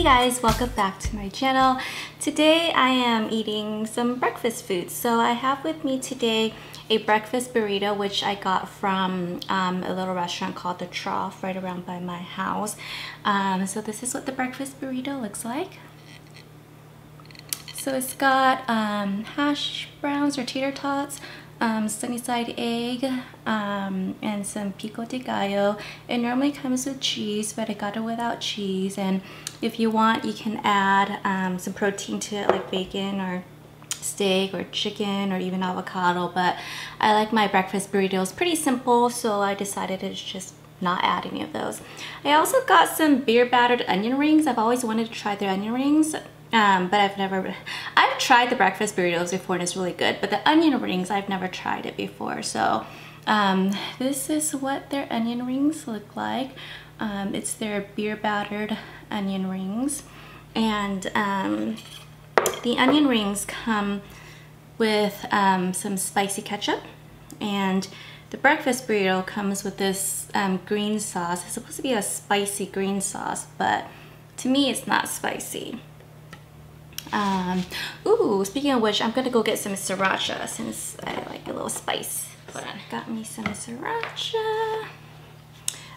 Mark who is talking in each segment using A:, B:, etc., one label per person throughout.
A: guys, welcome back to my channel. Today I am eating some breakfast food. So I have with me today a breakfast burrito, which I got from a little restaurant called the Trough right around by my house. So this is what the breakfast burrito looks like. So it's got hash browns or tater tots, sunny side egg, and some pico de gallo. It normally comes with cheese, but I got it without cheese. And if you want, you can add some protein to it, like bacon or steak or chicken or even avocado. But I like my breakfast burritos pretty simple, so I decided to just not add any of those. I also got some beer battered onion rings. I've always wanted to try their onion rings. But I've tried the breakfast burritos before and it's really good, but the onion rings, I've never tried it before. So this is what their onion rings look like. It's their beer battered onion rings, and the onion rings come with some spicy ketchup, and the breakfast burrito comes with this green sauce. It's supposed to be a spicy green sauce, but to me it's not spicy. Ooh, speaking of which, I'm gonna go get some sriracha since I like a little spice. Hold on, got me some sriracha.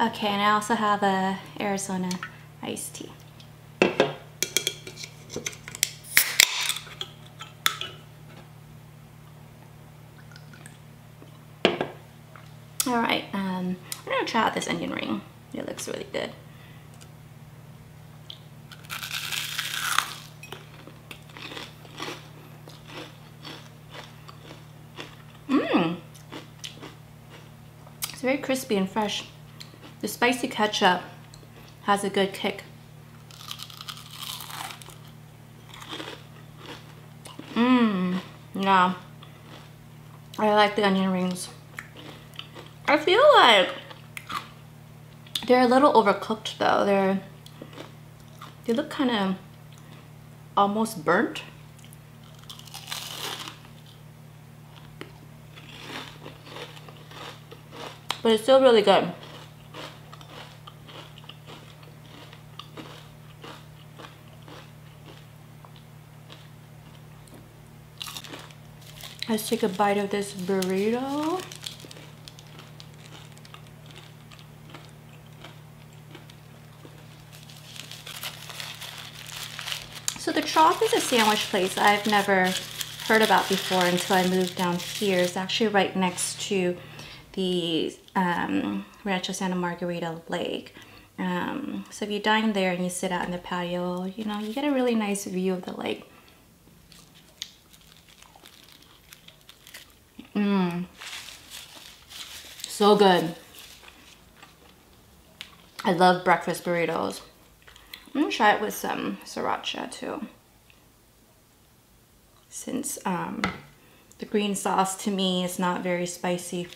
A: Okay, and I also have a Arizona iced tea. All right, I'm gonna try out this onion ring. It looks really good. It's very crispy and fresh. The spicy ketchup has a good kick. Yeah. I like the onion rings. I feel like they're a little overcooked though. They look kind of almost burnt. But it's still really good. Let's take a bite of this burrito. So the Trough is a sandwich place I've never heard about before until I moved down here. It's actually right next to the Rancho Santa Margarita Lake. So if you dine there and you sit out in the patio, you know, you get a really nice view of the lake. So good. I love breakfast burritos. I'm gonna try it with some sriracha too, since the green sauce to me is not very spicy.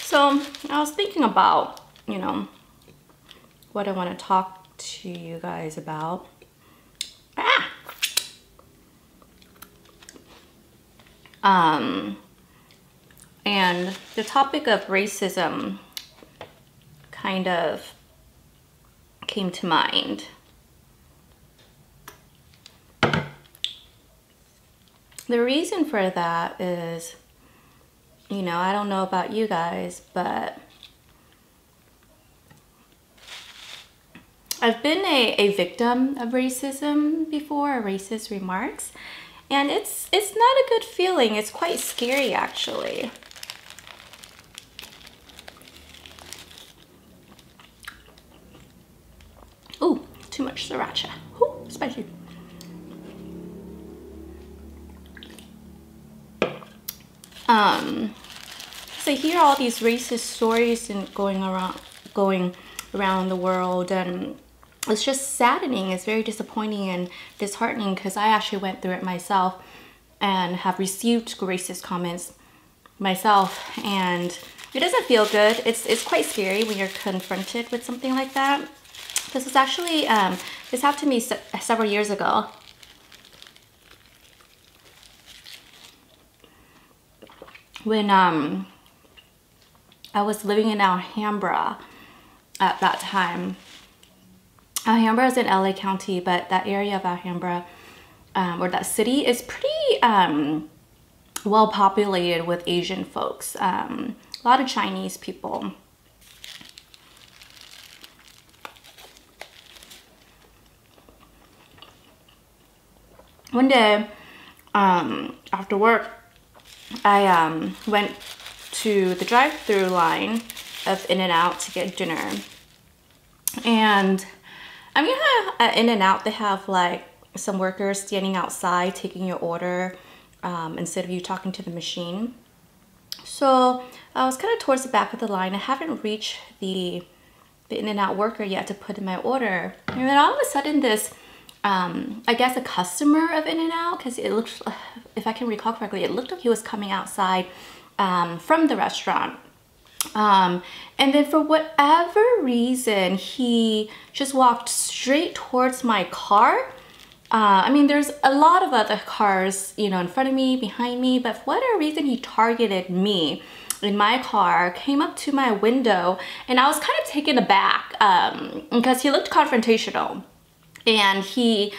A: So I was thinking about, you know, what I want to talk to you guys about. And the topic of racism kind of came to mind. The reason for that is, you know, I don't know about you guys, but I've been a victim of racism before, racist remarks, and it's not a good feeling. It's quite scary, actually. Ooh, too much sriracha. Ooh, spicy. So I hear all these racist stories and going around the world, and it's just saddening. It's very disappointing and disheartening because I actually went through it myself and have received racist comments myself, and it doesn't feel good. It's quite scary when you're confronted with something like that. This was actually this happened to me several years ago. When I was living in Alhambra at that time. Alhambra is in LA County, but that area of Alhambra, or that city, is pretty well populated with Asian folks. A lot of Chinese people. One day, after work, I went to the drive-through line of In-N-Out to get dinner. And I mean, at In-N-Out, they have like some workers standing outside taking your order instead of you talking to the machine. So I was kind of towards the back of the line. I haven't reached the In-N-Out worker yet to put in my order. And then all of a sudden this, I guess a customer of In-N-Out, because it looked, if I can recall correctly, it looked like he was coming outside from the restaurant. And then for whatever reason, he just walked straight towards my car. I mean, there's a lot of other cars, you know, in front of me, behind me, but for whatever reason, he targeted me in my car, came up to my window, and I was kind of taken aback because he looked confrontational. And he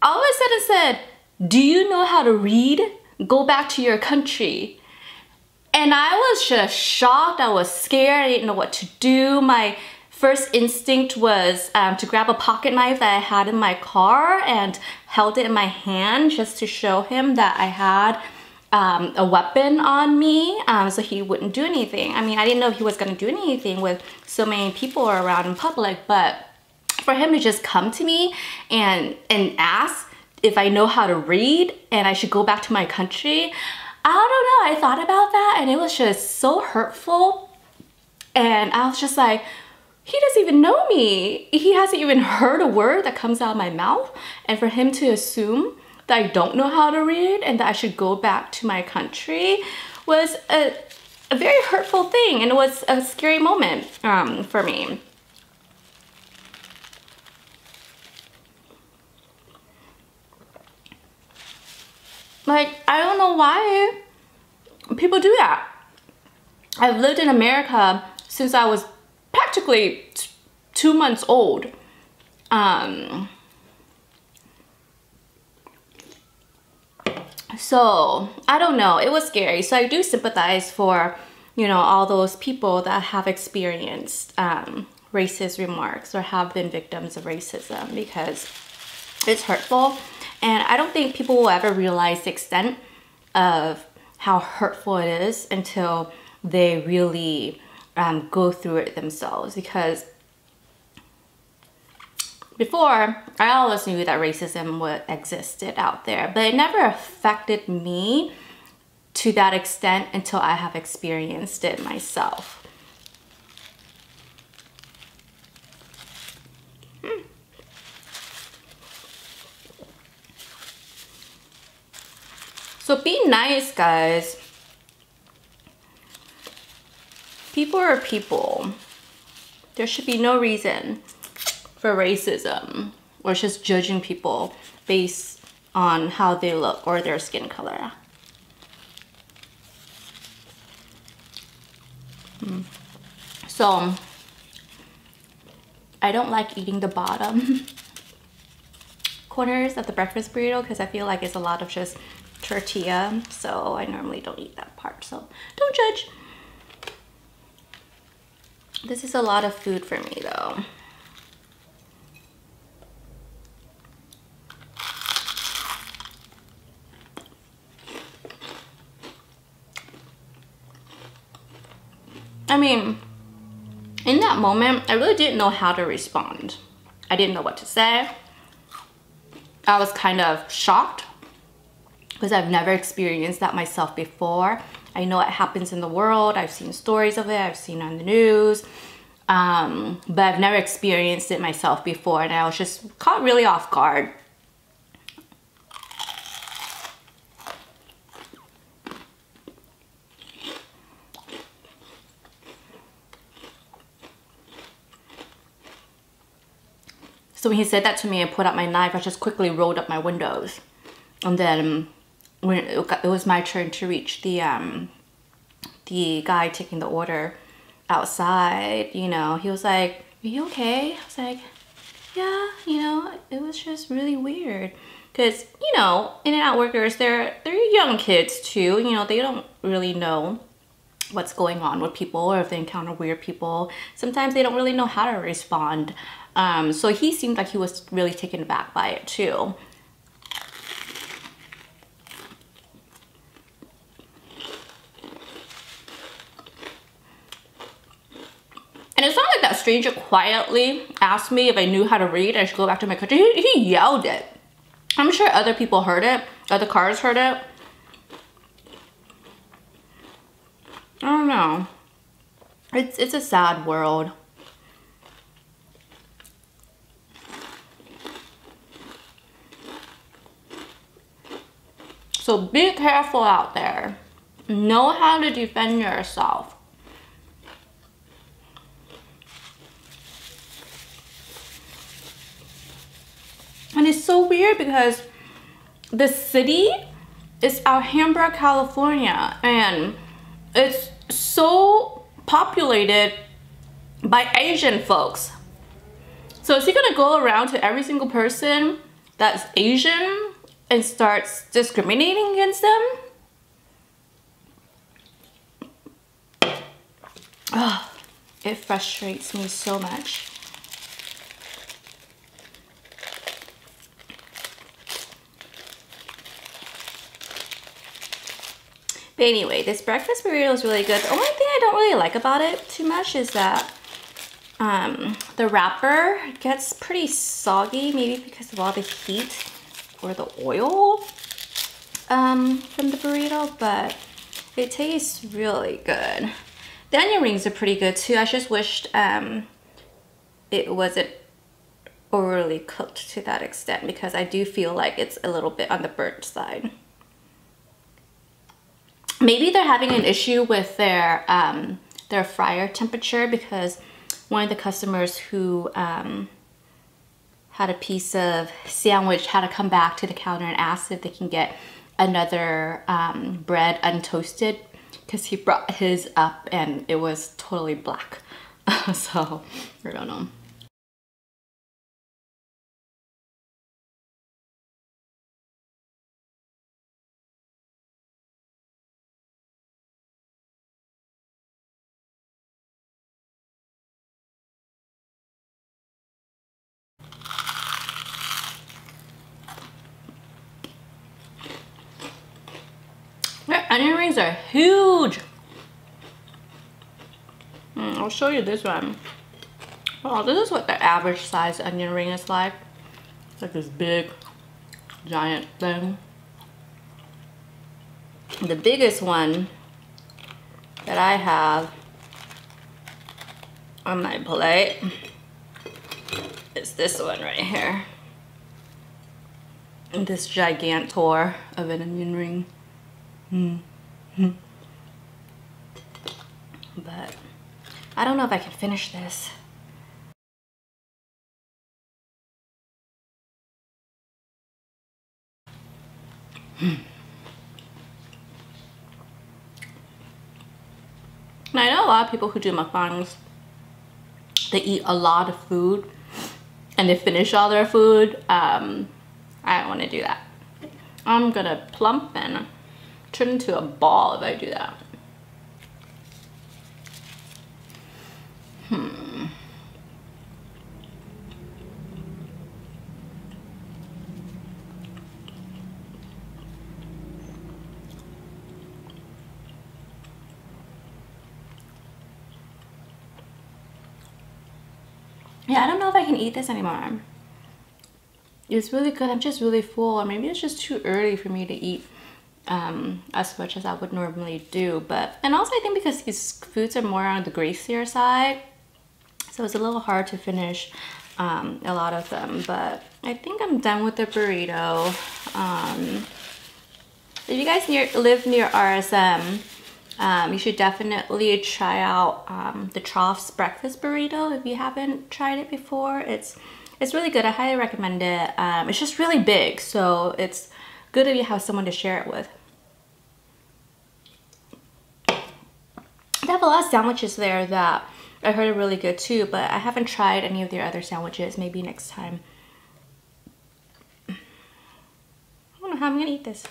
A: all of a sudden said, "Do you know how to read? Go back to your country." And I was just shocked. I was scared. I didn't know what to do. My first instinct was to grab a pocket knife that I had in my car and held it in my hand just to show him that I had a weapon on me, so he wouldn't do anything. I mean, I didn't know he was going to do anything with so many people around in public, but for him to just come to me and ask if I know how to read and I should go back to my country, I don't know, I thought about that and it was just so hurtful. And I was just like, he doesn't even know me. He hasn't even heard a word that comes out of my mouth. And for him to assume that I don't know how to read and that I should go back to my country was a very hurtful thing. And it was a scary moment for me. Like, I don't know why people do that. I've lived in America since I was practically 2 months old. So, I don't know. It was scary. So I do sympathize for, you know, all those people that have experienced racist remarks or have been victims of racism, because it's hurtful. And I don't think people will ever realize the extent of how hurtful it is until they really go through it themselves. Because before, I always knew that racism existed out there, but it never affected me to that extent until I have experienced it myself. So be nice, guys. People are people. There should be no reason for racism or just judging people based on how they look or their skin color. So I don't like eating the bottom corners of the breakfast burrito because I feel like it's a lot of just tortilla, so I normally don't eat that part, so don't judge. This is a lot of food for me though. I mean, in that moment, I really didn't know how to respond. I didn't know what to say. I was kind of shocked because I've never experienced that myself before. I know it happens in the world. I've seen stories of it. I've seen on the news. but I've never experienced it myself before, and I was just caught really off guard. So when he said that to me and put out my knife, I just quickly rolled up my windows. And then when it was my turn to reach the guy taking the order outside, you know, he was like, "Are you okay?" I was like, "Yeah, you know, it was just really weird." Because, you know, In-N-Out workers, they're young kids too. You know, they don't really know what's going on with people, or if they encounter weird people. Sometimes they don't really know how to respond. So he seemed like he was really taken aback by it too. And it's not like that stranger quietly asked me if I knew how to read. I should go back to my country. He yelled it. I'm sure other people heard it. Other cars heard it. I don't know. It's a sad world. So be careful out there. Know how to defend yourself. And it's so weird because the city is Alhambra, California, and it's so populated by Asian folks. So is he gonna go around to every single person that's Asian and starts discriminating against them? Oh, it frustrates me so much. But anyway, this breakfast burrito is really good. The only thing I don't really like about it too much is that the wrapper gets pretty soggy, maybe because of all the heat or the oil from the burrito, but it tastes really good. The onion rings are pretty good too. I just wished it wasn't overly cooked to that extent, because I do feel like it's a little bit on the burnt side. Maybe they're having an issue with their fryer temperature, because one of the customers who had a piece of sandwich had to come back to the counter and ask if they can get another bread untoasted, because he brought his up and it was totally black. So I don't know. Their onion rings are huge. I'll show you this one. Oh, this is what the average size onion ring is like. It's like this big, giant thing. The biggest one that I have on my plate is this one right here. And this gigantor of an onion ring. But I don't know if I can finish this. And I know a lot of people who do mukbangs, they eat a lot of food and they finish all their food. I don't want to do that. I'm gonna plump and turn into a ball if I do that. Yeah, I don't know if I can eat this anymore. It's really good. I'm just really full, or maybe it's just too early for me to eat as much as I would normally do. And also I think because these foods are more on the greasier side, So it's a little hard to finish a lot of them, but I think I'm done with the burrito. If you guys live near RSM, you should definitely try out the Trough's breakfast burrito if you haven't tried it before. It's really good. I highly recommend it. It's just really big, so it's good if you have someone to share it with. They have a lot of sandwiches there that I heard are really good too, but I haven't tried any of their other sandwiches. Maybe next time. I don't know how I'm gonna eat this.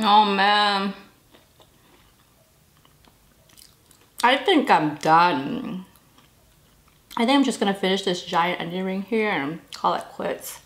A: Oh man, I think I'm done. I think I'm just gonna finish this giant onion ring here and call it quits.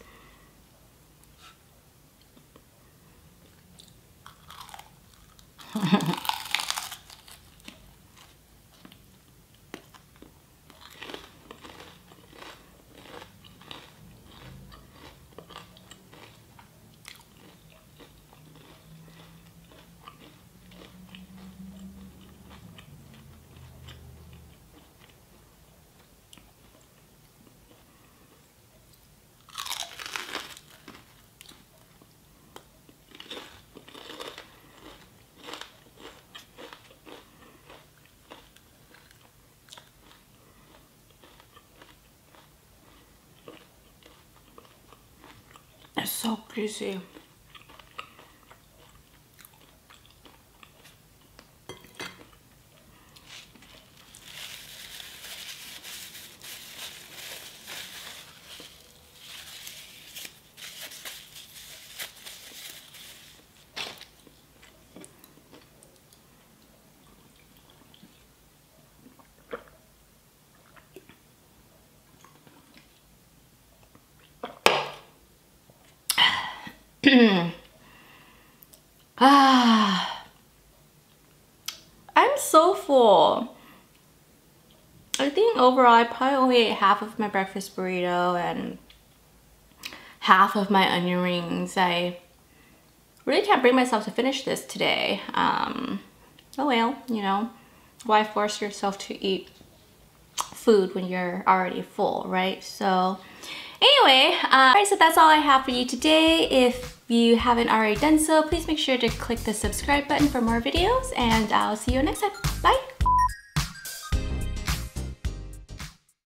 A: It's so greasy. I'm so full. I think overall I probably only ate half of my breakfast burrito and half of my onion rings. I really can't bring myself to finish this today. Oh well, you know, why force yourself to eat food when you're already full, right? So anyway, alright, so that's all I have for you today. If you haven't already done so, please make sure to click the subscribe button for more videos, and I'll see you next time. Bye!